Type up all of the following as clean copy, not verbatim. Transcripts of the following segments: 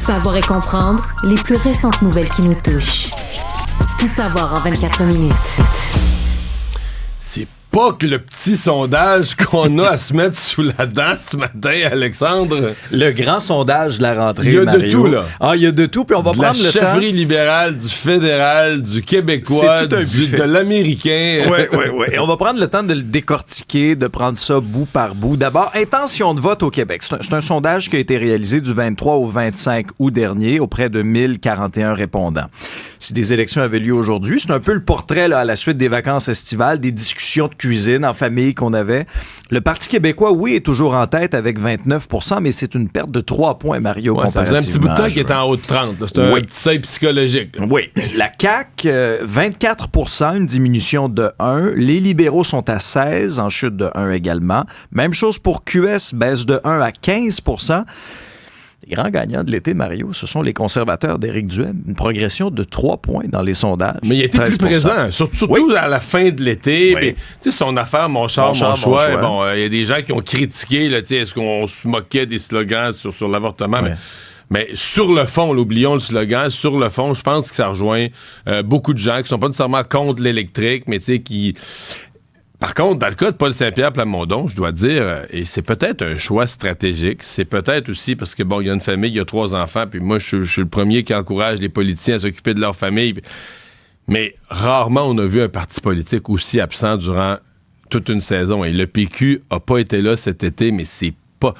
Savoir et comprendre les plus récentes nouvelles qui nous touchent. Tout savoir en 24 minutes. C'est pas que le petit sondage qu'on a à se mettre sous la dent ce matin, Alexandre. Le grand sondage de la rentrée, Il y a Mario. de tout, là. Ah, il y a de tout, puis on va De prendre la le temps. chefferie libérale, du fédéral, du québécois, C'est tout un buffet. de l'américain. Oui. Et on va prendre le temps de le décortiquer, de prendre ça bout par bout. D'abord, intention de vote au Québec. C'est un sondage qui a été réalisé du 23 au 25 août dernier auprès de 1041 répondants. Si des élections avaient lieu aujourd'hui, c'est un peu le portrait là, à la suite des vacances estivales, des discussions de cuisine en famille qu'on avait. Le Parti québécois, oui, est toujours en tête avec 29 %, mais c'est une perte de 3 points, Mario, Ouais, ça comparativement. faisait un petit bout de temps qu'il était en haut de 30. là. C'est un petit seuil psychologique. Là. Oui. La CAQ, 24 %, une diminution de 1. Les libéraux sont à 16, en chute de 1 également. Même chose pour QS, baisse de 1 à 15 %. Les grands gagnants de l'été, Mario, ce sont les conservateurs d'Éric Duhem. Une progression de 3 points dans les sondages. Mais il était plus 13 %. présent, surtout Oui. à la fin de l'été. Oui. Puis, tu sais, son affaire, mon char, mon choix. Bon, il y a des gens qui ont critiqué, là, tu sais, est-ce qu'on se moquait des slogans sur l'avortement? Oui. Mais sur le fond, là, oublions le slogan, sur le fond, je pense que ça rejoint beaucoup de gens qui sont pas nécessairement contre l'électrique, mais tu sais, qui... Par contre, dans le cas de Paul Saint-Pierre Plamondon, je dois dire, et c'est peut-être un choix stratégique, c'est peut-être aussi parce que, bon, il y a une famille, il y a 3 enfants, puis moi, je suis le premier qui encourage les politiciens à s'occuper de leur famille. Mais rarement on a vu un parti politique aussi absent durant toute une saison. Et le PQ a pas été là cet été, mais c'est pas...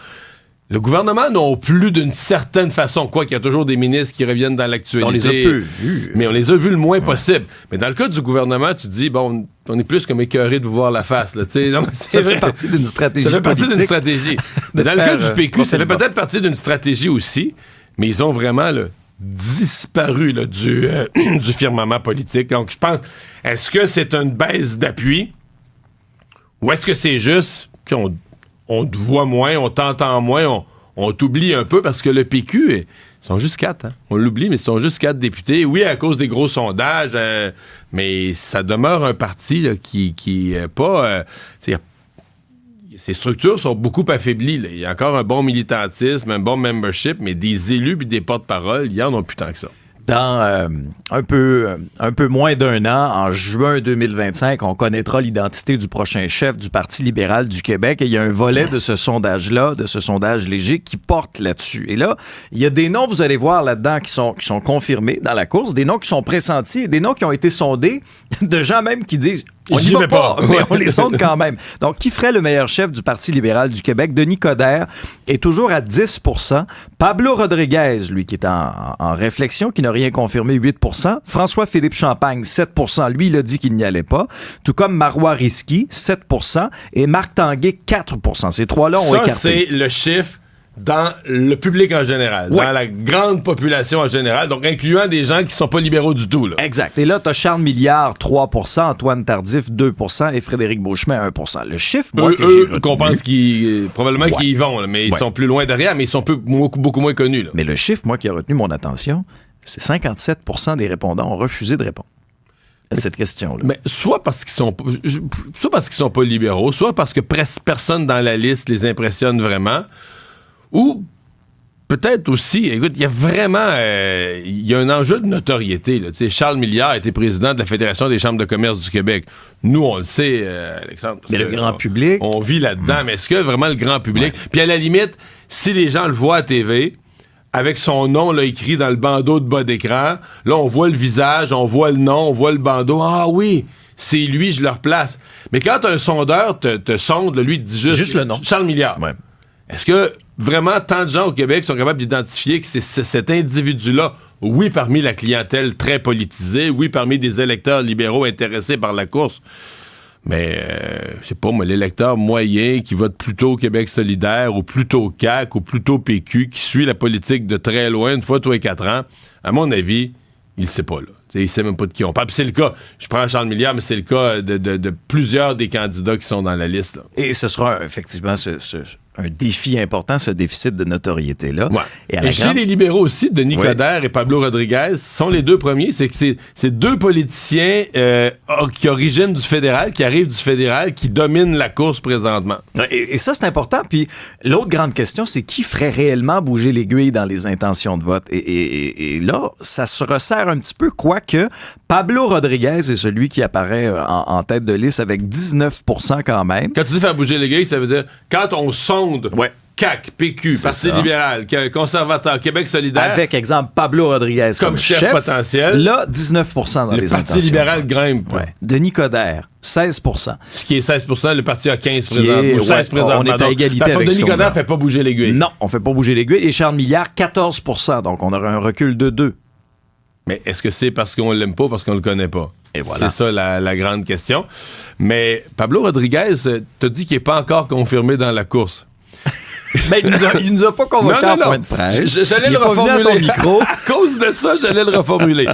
Le gouvernement non plus d'une certaine façon, quoi qu'il y a toujours des ministres qui reviennent dans l'actualité. On les a peu vus. Mais on les a vus le moins possible. Mais dans le cas du gouvernement, tu te dis, bon, on est plus comme écœuré de vous voir la face. Là, Ça fait partie d'une stratégie Ça fait partie politique d'une stratégie. Mais dans le cas du PQ, ça fait peut-être partie d'une stratégie aussi, mais ils ont vraiment là, disparu là, du firmament politique. Donc, je pense, est-ce que c'est une baisse d'appui ou est-ce que c'est juste on te voit moins, on t'entend moins, on t'oublie un peu parce que le PQ, ils sont juste 4. Hein? On l'oublie, mais ils sont juste 4 députés. Oui, à cause des gros sondages, mais ça demeure un parti là, qui est pas... ses structures sont beaucoup affaiblies. Là. Il y a encore un bon militantisme, un bon membership, mais des élus et des porte-paroles, il y en a plus tant que ça. Dans un peu moins d'un an, en juin 2025, on connaîtra l'identité du prochain chef du Parti libéral du Québec. Et il y a un volet de ce sondage-là, de ce sondage léger, qui porte là-dessus. Et là, il y a des noms, vous allez voir là-dedans, qui sont confirmés dans la course, des noms qui sont pressentis et des noms qui ont été sondés de gens même qui disent... On n'y va pas, mais on les sonde quand même. Donc, qui ferait le meilleur chef du Parti libéral du Québec? Denis Coderre est toujours à 10 %. Pablo Rodriguez, lui, qui est en réflexion, qui n'a rien confirmé, 8 %. François-Philippe Champagne, 7 %. Lui, il a dit qu'il n'y allait pas. Tout comme Marois Risky, 7 %. Et Marc Tanguay, 4 %. Ces trois-là ont écarté. Ça, c'est le chiffre dans le public en général, dans la grande population en général, donc incluant des gens qui sont pas libéraux du tout. Là. Exact. Et là, tu as Charles Milliard, 3 % Antoine Tardif, 2 % et Frédéric Beauchemin, 1 % Le chiffre, moi, que j'ai retenu... qu'on pense probablement qu'ils y vont, là, mais ils sont plus loin derrière, mais ils sont beaucoup moins connus. Là. Mais le chiffre, moi, qui a retenu mon attention, c'est 57 % des répondants ont refusé de répondre à cette question-là. Mais soit parce qu'ils sont pas libéraux, soit parce que personne dans la liste les impressionne vraiment, ou peut-être aussi, écoute, il y a vraiment il y a un enjeu de notoriété. Là. Charles Milliard a été président de la Fédération des chambres de commerce du Québec. Nous, on le sait, Alexandre. Mais le grand public... On vit là-dedans, mais est-ce que vraiment le grand public... Puis à la limite, si les gens le voient à TV, avec son nom là, écrit dans le bandeau de bas d'écran, là, on voit le visage, on voit le nom, on voit le bandeau. Ah oui! C'est lui, je le replace. Mais quand un sondeur te sonde, là, lui, il te dit juste le nom. Charles Milliard. Ouais. Est-ce que vraiment tant de gens au Québec sont capables d'identifier que c'est cet individu-là, oui, parmi la clientèle très politisée, oui, parmi des électeurs libéraux intéressés par la course, mais je sais pas moi, l'électeur moyen qui vote plutôt Québec solidaire ou plutôt CAQ ou plutôt PQ, qui suit la politique de très loin, une fois tous les 4 ans, à mon avis, il sait pas, là. T'sais, il sait même pas de qui on parle. Puis c'est le cas, je prends Charles Milliard, mais c'est le cas de plusieurs des candidats qui sont dans la liste. Là. Et ce sera effectivement un défi important, ce déficit de notoriété-là. Ouais. Et chez les libéraux aussi, Denis Coderre et Pablo Rodriguez sont les deux premiers. C'est que c'est deux politiciens qui originent du fédéral, qui arrivent du fédéral, qui dominent la course présentement. Et ça, c'est important. Puis l'autre grande question, c'est qui ferait réellement bouger l'aiguille dans les intentions de vote? Et là, ça se resserre un petit peu, quoique Pablo Rodriguez est celui qui apparaît en tête de liste avec 19 % quand même. Quand tu dis faire bouger l'aiguille, ça veut dire quand on sonde CAQ, PQ, Parti libéral, conservateur, Québec solidaire. Avec, exemple, Pablo Rodriguez comme chef potentiel. Là, 19 % dans les intentions. Le Parti libéral grimpe. Ouais. Denis Coderre, 16 %. Ce qui est 16 %, le parti a 15 présentement. 16 présentement. On est à égalité avec Denis Coderre ne fait pas bouger l'aiguille. Non, on ne fait pas bouger l'aiguille. Et Charles Milliard, 14 %. Donc, on aurait un recul de 2. Mais est-ce que c'est parce qu'on l'aime pas ou parce qu'on le connaît pas? Et voilà. C'est ça la grande question. Mais Pablo Rodriguez t'a dit qu'il n'est pas encore confirmé dans la course. Ben, il nous a pas convoqué en point de presse. J'allais le reformuler. À cause de ça, j'allais le reformuler.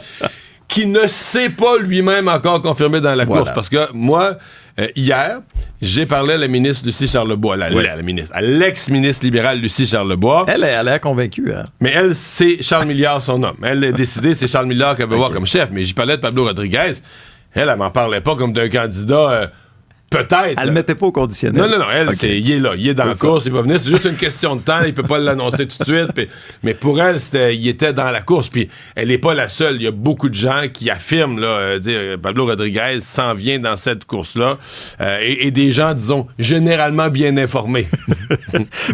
Qui ne s'est pas lui-même encore confirmé dans la course. Parce que moi, hier, j'ai parlé à la ministre Lucie Charlebois, à l'ex-ministre libérale Lucie Charlebois. Elle a l'air convaincue. Hein? Mais elle, c'est Charles Milliard, son homme. Elle a décidé, c'est Charles Milliard qu'elle veut voir comme chef. Mais j'y parlais de Pablo Rodriguez. Elle m'en parlait pas comme d'un candidat... Peut-être. Elle ne mettait pas au conditionnel. Non. Elle, il est là. Il est dans la course. Il va venir. C'est juste une question de temps. Il peut pas l'annoncer tout de suite. Mais pour elle, il était dans la course. Puis elle n'est pas la seule. Il y a beaucoup de gens qui affirment, Pablo Rodriguez s'en vient dans cette course-là. Et des gens, disons, généralement bien informés.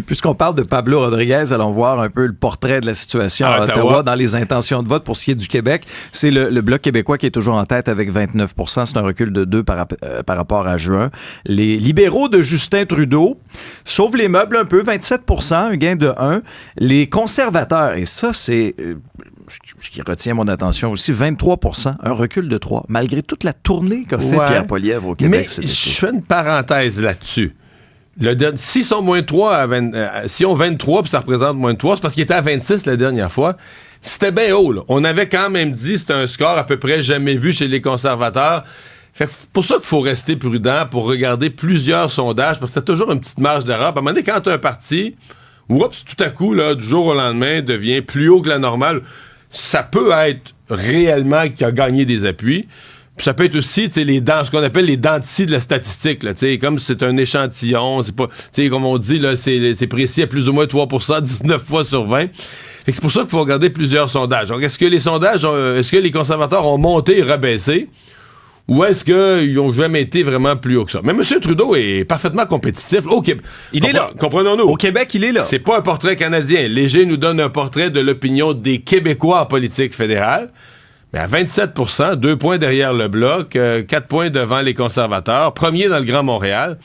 Puisqu'on parle de Pablo Rodriguez, allons voir un peu le portrait de la situation à Ottawa dans les intentions de vote pour ce qui est du Québec. C'est le Bloc québécois qui est toujours en tête avec 29 %. C'est un recul de 2 par rapport à juin. Les libéraux de Justin Trudeau sauvent les meubles un peu, 27 %, un gain de 1. Les conservateurs, et ça, c'est ce qui retient mon attention aussi, 23 %, un recul de 3, malgré toute la tournée qu'a fait Pierre Poilievre au Québec. Mais je fais une parenthèse là-dessus. S'ils sont moins 3 s'ils ont 23 puis ça représente moins 3, c'est parce qu'ils étaient à 26 la dernière fois. C'était bien haut, là. On avait quand même dit que c'était un score à peu près jamais vu chez les conservateurs. Fait que pour ça qu'il faut rester prudent pour regarder plusieurs sondages, parce que t'as toujours une petite marge d'erreur. À un moment donné, quand t'as un parti, tout à coup, là, du jour au lendemain, devient plus haut que la normale, ça peut être réellement qu'il a gagné des appuis. Puis ça peut être aussi, ce qu'on appelle les dents de scie de la statistique, là, comme c'est un échantillon, c'est pas, comme on dit, là, c'est précis à plus ou moins 3 %, 19 fois sur 20. Fait que c'est pour ça qu'il faut regarder plusieurs sondages. Donc, est-ce que les conservateurs ont monté et rebaissé? Ou est-ce qu'ils n'ont jamais été vraiment plus haut que ça? Mais M. Trudeau est parfaitement compétitif. Au Québec. Il est là. Comprenons-nous. Au Québec, il est là. C'est pas un portrait canadien. Léger nous donne un portrait de l'opinion des Québécois en politique fédérale. Mais à 27 %, 2 points derrière le Bloc, 4 points devant les conservateurs, premier dans le Grand Montréal.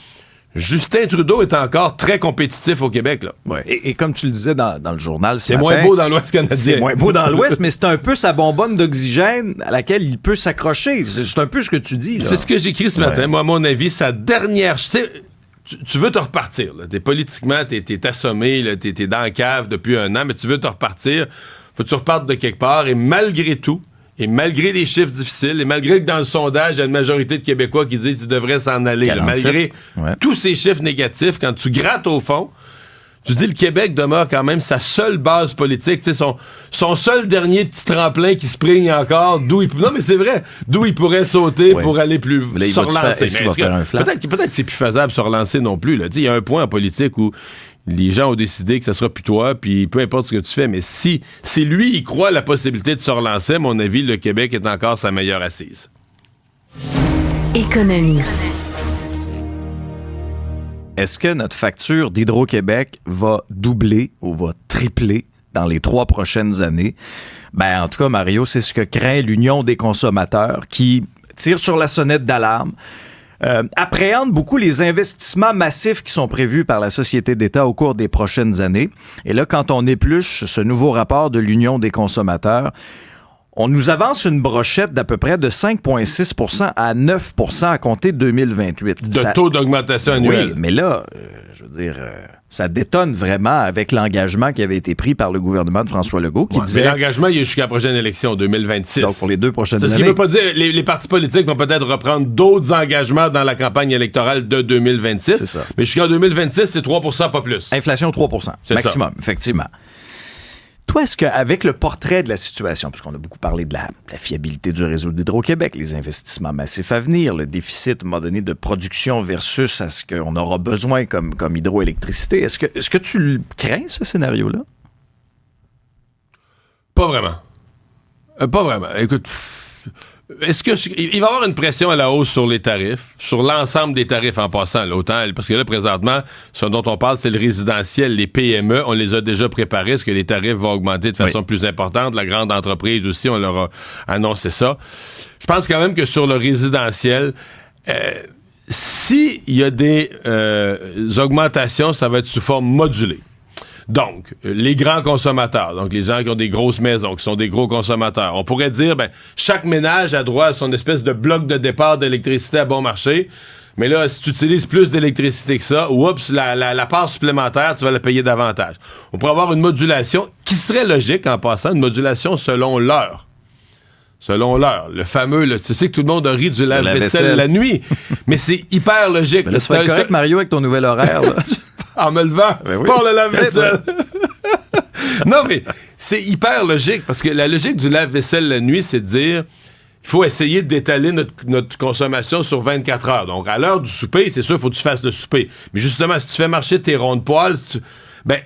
Justin Trudeau est encore très compétitif au Québec, là. Ouais. Et comme tu le disais dans le journal ce matin... C'est moins beau dans l'Ouest canadien. C'est moins beau dans l'Ouest, mais c'est un peu sa bonbonne d'oxygène à laquelle il peut s'accrocher. C'est un peu ce que tu dis, là. C'est ce que j'ai écrit ce matin. Moi, à mon avis, sa dernière... Tu veux te repartir, là. Politiquement, t'es assommé, là, t'es dans la cave depuis 1 an, mais tu veux te repartir. Faut que tu repartes de quelque part, et malgré tout, et malgré les chiffres difficiles, et malgré que dans le sondage, il y a une majorité de Québécois qui disent qu'ils devraient s'en aller, là, malgré tous ces chiffres négatifs, quand tu grattes au fond, tu dis le Québec demeure quand même sa seule base politique, son seul dernier petit tremplin qui se prigne encore, non mais c'est vrai, d'où il pourrait sauter pour aller plus se relancer. Peut-être que c'est plus faisable de se relancer non plus. Il y a un point en politique où les gens ont décidé que ça sera plus toi, puis peu importe ce que tu fais, mais si lui, il croit à la possibilité de se relancer, à mon avis, le Québec est encore sa meilleure assise. Économie. Est-ce que notre facture d'Hydro-Québec va doubler ou va tripler dans les 3 prochaines années? Ben, en tout cas, Mario, c'est ce que craint l'Union des consommateurs qui tire sur la sonnette d'alarme. Appréhende beaucoup les investissements massifs qui sont prévus par la Société d'État au cours des prochaines années. Et là, quand on épluche ce nouveau rapport de l'Union des consommateurs, on nous avance une brochette d'à peu près de 5,6 % à 9 % à compter de 2028. Taux d'augmentation annuelle. Oui, mais là, je veux dire, ça détonne vraiment avec l'engagement qui avait été pris par le gouvernement de François Legault qui disait... Mais l'engagement, il est jusqu'à la prochaine élection, 2026. Donc, pour les 2 prochaines années. Ce qui ne veut pas dire les partis politiques vont peut-être reprendre d'autres engagements dans la campagne électorale de 2026. C'est ça. Mais jusqu'en 2026, c'est 3%, pas plus. Inflation 3%, maximum, effectivement. Toi, est-ce qu'avec le portrait de la situation, puisqu'on a beaucoup parlé de la fiabilité du réseau d'Hydro-Québec, les investissements massifs à venir, le déficit, à un moment donné, de production versus à ce qu'on aura besoin comme hydroélectricité, est-ce que tu crains ce scénario-là? Pas vraiment. Pas vraiment. Écoute, est-ce que il va y avoir une pression à la hausse sur les tarifs, sur l'ensemble des tarifs en passant, là, autant, parce que là, présentement, ce dont on parle, c'est le résidentiel, les PME, on les a déjà préparés, est-ce que les tarifs vont augmenter de façon plus importante, la grande entreprise aussi, on leur a annoncé ça. Je pense quand même que sur le résidentiel, s'il y a des augmentations, ça va être sous forme modulée. Donc, les grands consommateurs, donc les gens qui ont des grosses maisons, qui sont des gros consommateurs, on pourrait dire, chaque ménage a droit à son espèce de bloc de départ d'électricité à bon marché, mais là, si tu utilises plus d'électricité que ça, oups, la part supplémentaire, tu vas la payer davantage. On pourrait avoir une modulation qui serait logique en passant, une modulation selon l'heure. Selon l'heure. Le fameux, tu sais que tout le monde a ri du lave-vaisselle la nuit, mais c'est hyper logique. Mais là, c'est correct, Mario, avec ton nouvel horaire, là. En me levant, pour le lave-vaisselle. Non, mais c'est hyper logique, parce que la logique du lave-vaisselle la nuit, c'est de dire, il faut essayer d'étaler notre consommation sur 24 heures. Donc, à l'heure du souper, c'est sûr, il faut que tu fasses le souper. Mais justement, si tu fais marcher tes ronds de poêle,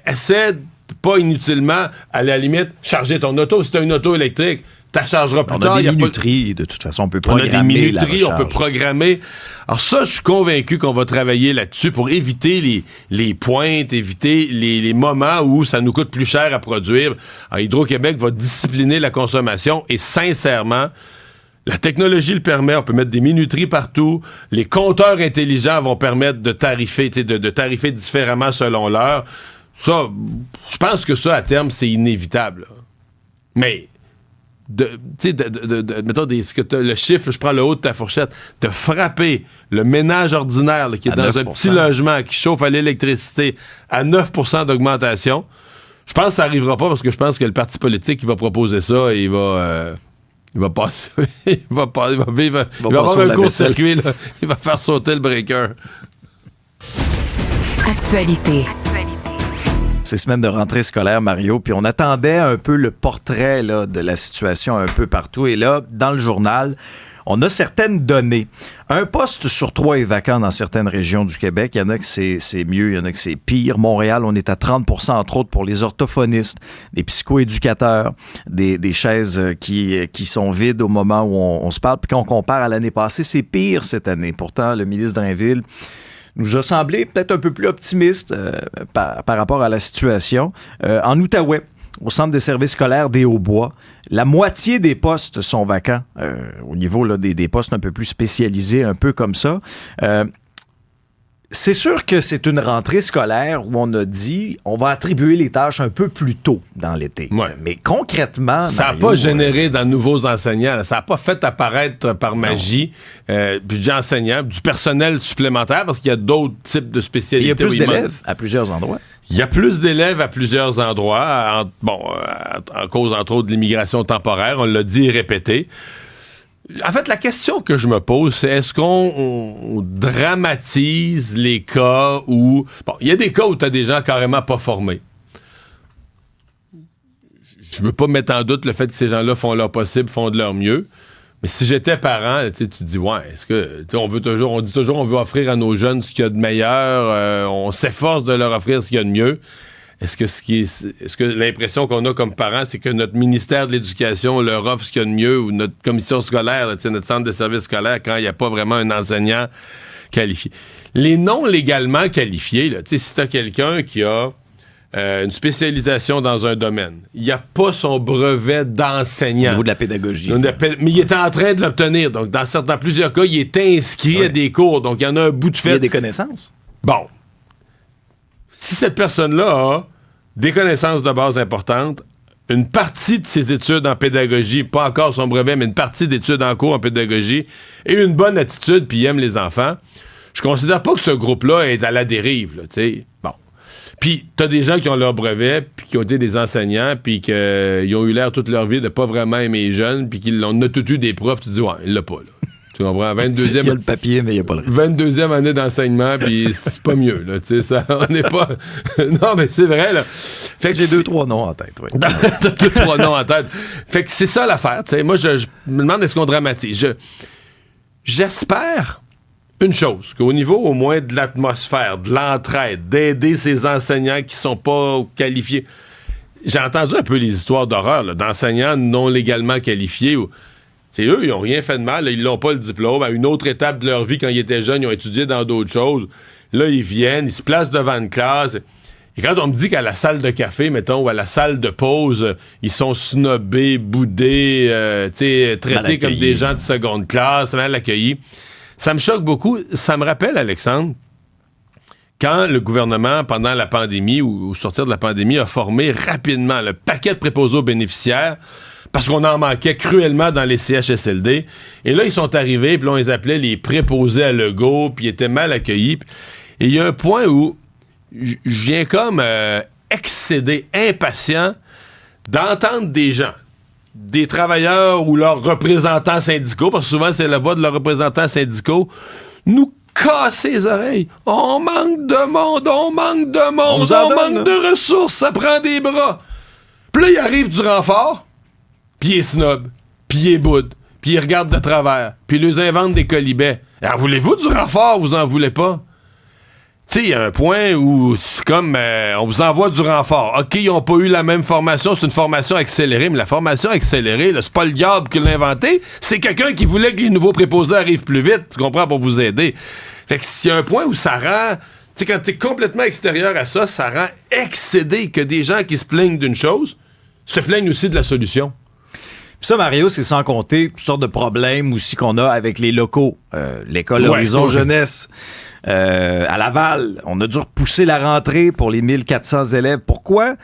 essaie pas inutilement, à la limite, charger ton auto. Si tu as une auto électrique, tu la chargeras plus tard. On a des minuteries, de toute façon, on peut programmer. On a des minuteries, on peut programmer. Alors ça, je suis convaincu qu'on va travailler là-dessus pour éviter les pointes, éviter les moments où ça nous coûte plus cher à produire. Alors, Hydro-Québec va discipliner la consommation et sincèrement, la technologie le permet, on peut mettre des minuteries partout. Les compteurs intelligents vont permettre de tarifer, de tarifer différemment selon l'heure. Ça, je pense que ça, à terme, c'est inévitable. Mais... mettons le chiffre, je prends le haut de ta fourchette, de frapper le ménage ordinaire là, qui est dans 9%. Un petit logement qui chauffe à l'électricité à 9% d'augmentation, je pense que ça n'arrivera pas parce que je pense que le parti politique qui va proposer ça, il va passer, il va avoir un court-circuit, il va faire sauter le breaker. Actualité. Ces semaines de rentrée scolaire, Mario, puis on attendait un peu le portrait là, de la situation un peu partout. Et là, dans le journal, on a certaines données. Un poste sur 3 est vacant dans certaines régions du Québec. Il y en a que c'est mieux, il y en a que c'est pire. Montréal, on est à 30%, entre autres, pour les orthophonistes, des psychoéducateurs, des chaises qui sont vides au moment où on se parle. Puis quand on compare à l'année passée, c'est pire cette année. Pourtant, le ministre Drainville nous a semblé peut-être un peu plus optimiste par rapport à la situation. En Outaouais, au centre des services scolaires des Hauts-Bois, la moitié des postes sont vacants au niveau là, des postes un peu plus spécialisés, un peu comme ça. C'est sûr que c'est une rentrée scolaire où on a dit on va attribuer les tâches un peu plus tôt dans l'été. Ouais. Mais concrètement... Ça n'a pas généré dans de nouveaux enseignants. Ça n'a pas fait apparaître par magie budget enseignant, du personnel supplémentaire parce qu'il y a d'autres types de spécialités. Il y a plus d'élèves à plusieurs endroits. Il y a plus d'élèves à plusieurs endroits, en cause entre autres de l'immigration temporaire, on l'a dit et répété. En fait, la question que je me pose, c'est est-ce qu'on dramatise les cas où... Bon, il y a des cas où tu as des gens carrément pas formés. Je veux pas mettre en doute le fait que ces gens-là font leur possible, font de leur mieux. Mais si j'étais parent, tu te dis, ouais, est-ce que... On dit toujours, on veut offrir à nos jeunes ce qu'il y a de meilleur, on s'efforce de leur offrir ce qu'il y a de mieux. Est-ce que l'impression qu'on a comme parents, c'est que notre ministère de l'Éducation leur offre ce qu'il y a de mieux ou notre commission scolaire, là, notre centre de services scolaires, quand il n'y a pas vraiment un enseignant qualifié? Les non légalement qualifiés, là, si tu as quelqu'un qui a une spécialisation dans un domaine, il n'y a pas son brevet d'enseignant. Au niveau de la pédagogie. Mais il est en train de l'obtenir. Donc, dans plusieurs cas, il est inscrit à des cours. Donc, il y en a un bout de fait. Il y a des connaissances. Bon. Si cette personne-là a des connaissances de base importantes, une partie de ses études en pédagogie, pas encore son brevet, mais une partie d'études en cours en pédagogie, et une bonne attitude, puis il aime les enfants, je considère pas que ce groupe-là est à la dérive. Là, bon. Puis t'as des gens qui ont leur brevet, puis qui ont été des enseignants, puis qu'ils ont eu l'air toute leur vie de pas vraiment aimer les jeunes, puis qu'ils ont tout eu des profs, tu dis, ouais, il l'a pas, là. Tu comprends? 22e... Il y a le papier, mais il n'y a pas le reste. 22e année d'enseignement, puis c'est pas mieux, là. Tu sais, ça, on n'est pas... Non, mais c'est vrai, là. Fait que j'ai 2-3 noms en tête, oui. T'as 2-3 noms en tête. Fait que c'est ça l'affaire, tu sais. Moi, je me demande est-ce qu'on dramatise. J'espère une chose, qu'au niveau au moins de l'atmosphère, de l'entraide, d'aider ces enseignants qui sont pas qualifiés. J'ai entendu un peu les histoires d'horreur, là, d'enseignants non légalement qualifiés où... C'est eux, ils n'ont rien fait de mal, là, ils n'ont pas le diplôme. À une autre étape de leur vie, quand ils étaient jeunes, ils ont étudié dans d'autres choses. Là, ils viennent, ils se placent devant une classe. Et quand on me dit qu'à la salle de café, mettons, ou à la salle de pause, ils sont snobés, boudés, traités comme des gens de seconde classe, mal accueillis, ça me choque beaucoup. Ça me rappelle, Alexandre, quand le gouvernement, pendant la pandémie ou au sortir de la pandémie, a formé rapidement le paquet de préposés aux bénéficiaires, parce qu'on en manquait cruellement dans les CHSLD. Et là, ils sont arrivés, puis là, on les appelait les préposés à Legault, puis ils étaient mal accueillis. Et il y a un point où je viens comme excédé, impatient d'entendre des gens, des travailleurs ou leurs représentants syndicaux, parce que souvent, c'est la voix de leurs représentants syndicaux, nous casser les oreilles. On manque de monde, on manque de ressources, ça prend des bras. Puis là, il arrive du renfort, puis il est snob, puis il est boude, puis il regarde de travers, puis il les invente des colibets. Alors, voulez-vous du renfort, vous en voulez pas? Tu sais, il y a un point où c'est comme, on vous envoie du renfort. OK, ils n'ont pas eu la même formation, c'est une formation accélérée, mais la formation accélérée, là, c'est pas le diable qui l'a inventé, c'est quelqu'un qui voulait que les nouveaux préposés arrivent plus vite, tu comprends, pour vous aider. Fait que s'il y a un point où ça rend... Tu sais, quand t'es complètement extérieur à ça, ça rend excédé que des gens qui se plaignent d'une chose se plaignent aussi de la solution. Puis ça, Mario, c'est sans compter toutes sortes de problèmes aussi qu'on a avec les locaux. L'école Horizon Jeunesse à Laval, on a dû repousser la rentrée pour les 1400 élèves. Pourquoi?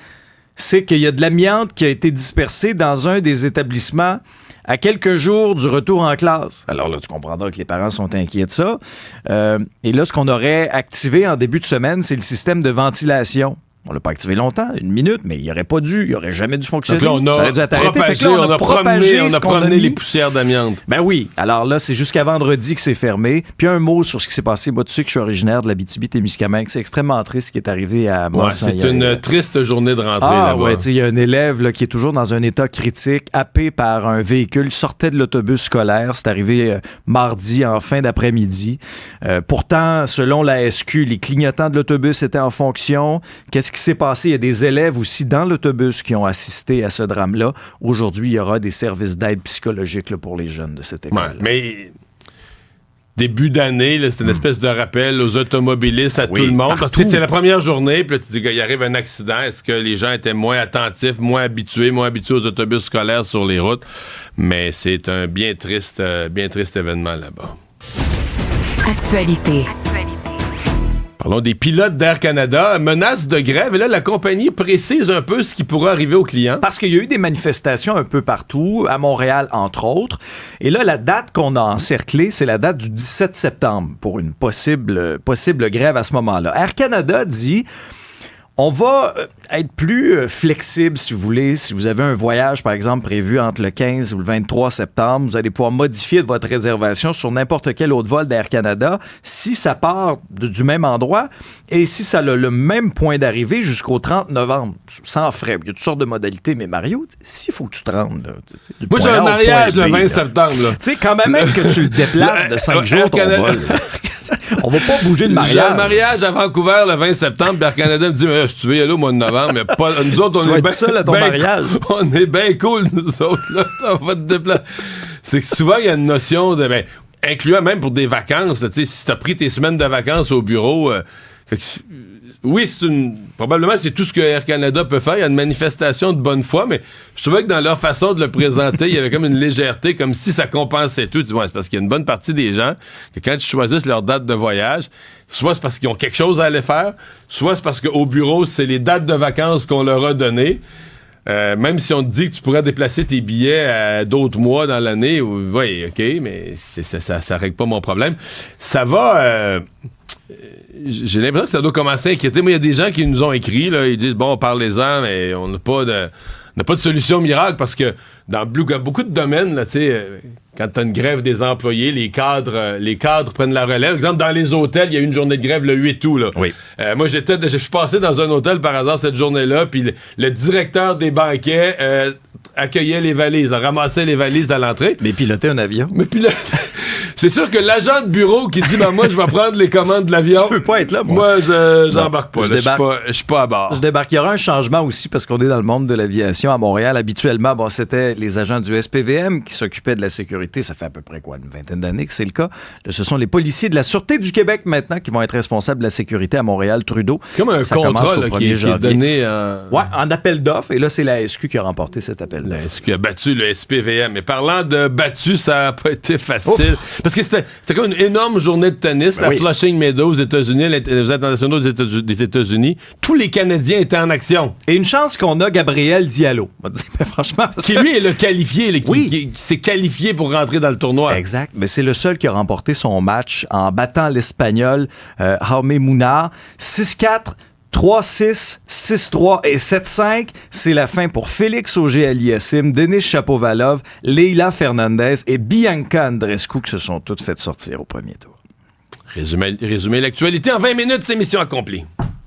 C'est qu'il y a de l'amiante qui a été dispersée dans un des établissements à quelques jours du retour en classe. Alors là, tu comprendras que les parents sont inquiets de ça. Et là, ce qu'on aurait activé en début de semaine, c'est le système de ventilation. On l'a pas activé longtemps, 1 minute, mais il aurait jamais dû fonctionner. Donc là, on a promené les poussières d'amiante. Ben oui. Alors là, c'est jusqu'à vendredi que c'est fermé. Puis un mot sur ce qui s'est passé. Moi, tu sais que je suis originaire de l'Abitibi-Témiscamingue. C'est extrêmement triste ce qui est arrivé à Montréal. C'est une triste journée de rentrée là-bas. Ouais, tu sais, il y a un élève là, qui est toujours dans un état critique, happé par un véhicule, sortait de l'autobus scolaire. C'est arrivé mardi en fin d'après-midi. Pourtant, selon la SQ, les clignotants de l'autobus étaient en fonction. Qu'est-ce qui s'est passé? Il y a des élèves aussi dans l'autobus qui ont assisté à ce drame-là. Aujourd'hui, il y aura des services d'aide psychologique là, pour les jeunes de cette école. Ouais, mais début d'année, là, c'est une espèce de rappel aux automobilistes, à tout le monde. Parce que c'est la première journée, puis là, tu dis qu'il arrive un accident. Est-ce que les gens étaient moins attentifs, moins habitués aux autobus scolaires sur les routes? Mais c'est un bien triste événement là-bas. Actualité. Parlons des pilotes d'Air Canada, menace de grève. Et là, la compagnie précise un peu ce qui pourrait arriver aux clients. Parce qu'il y a eu des manifestations un peu partout, à Montréal, entre autres. Et là, la date qu'on a encerclée, c'est la date du 17 septembre pour une possible grève à ce moment-là. Air Canada dit... On va être plus flexible, si vous voulez. Si vous avez un voyage, par exemple, prévu entre le 15 ou le 23 septembre, vous allez pouvoir modifier votre réservation sur n'importe quel autre vol d'Air Canada si ça part du même endroit et si ça a le même point d'arrivée jusqu'au 30 novembre, sans frais. Il y a toutes sortes de modalités, mais Mario, s'il faut que tu te rendes... Là, moi, j'ai un mariage le 20 septembre. Tu sais, quand même que tu le déplaces de 5 jours, ton vol... On va pas bouger le mariage. J'ai un mariage à Vancouver le 20 septembre. Air Canada me dit si tu veux y aller au mois de novembre, mais pas, nous autres, on est bien seul à ton mariage. On est bien cool, nous autres. Là, on va te déplacer. C'est que souvent, il y a une notion de. Incluant même pour des vacances, là, si tu as pris tes semaines de vacances au bureau. Oui, probablement, c'est tout ce que Air Canada peut faire. Il y a une manifestation de bonne foi, mais je trouvais que dans leur façon de le présenter, il y avait comme une légèreté, comme si ça compensait tout. Tu dis, c'est parce qu'il y a une bonne partie des gens que quand ils choisissent leur date de voyage, soit c'est parce qu'ils ont quelque chose à aller faire, soit c'est parce qu'au bureau, c'est les dates de vacances qu'on leur a données. Même si on te dit que tu pourrais déplacer tes billets à d'autres mois dans l'année, oui, OK, mais ça règle pas mon problème. Ça va... j'ai l'impression que ça doit commencer à inquiéter. Moi, il y a des gens qui nous ont écrit, là, ils disent, bon, parlez-en, mais on n'a pas de solution miracle parce que dans beaucoup de domaines, là, quand tu as une grève des employés, les cadres prennent la relève. Par exemple, dans les hôtels, il y a eu une journée de grève le 8 août. Là. Oui. Moi, je suis passé dans un hôtel par hasard cette journée-là, puis le directeur des banquets accueillait les valises, ramassait les valises à l'entrée. Mais pilotait un avion. Mais c'est sûr que l'agent de bureau qui dit moi je vais prendre les commandes de l'avion. Je peux pas être là, moi. Moi, j'embarque pas. Je suis pas à bord. Je débarque. Il y aura un changement aussi parce qu'on est dans le monde de l'aviation à Montréal. Habituellement, c'était les agents du SPVM qui s'occupaient de la sécurité. Ça fait à peu près une vingtaine d'années que c'est le cas. Là, ce sont les policiers de la Sûreté du Québec maintenant qui vont être responsables de la sécurité à Montréal. Trudeau. Comme un contrat là, qui est donné en appel d'offres. Et là, c'est la SQ qui a remporté cet appel d'offres. La SQ a battu le SPVM. Mais parlant de battu, ça n'a pas été facile. Ouf. Parce que c'était comme une énorme journée de tennis à Flushing Meadows, aux États-Unis, les internationaux des États-Unis. Tous les Canadiens étaient en action. Et une chance qu'on a Gabriel Diallo. Franchement. Qui lui est le qualifié, qui s'est qualifié pour rentrer dans le tournoi. Exact. Mais c'est le seul qui a remporté son match en battant l'Espagnol Jaume Munar 6-4. 3-6, 6-3 et 7-5. C'est la fin pour Félix Auger-Aliassime, Denis Shapovalov, Leila Fernandez et Bianca Andreescu qui se sont toutes faites sortir au premier tour. Résumer l'actualité en 20 minutes, c'est mission accomplie.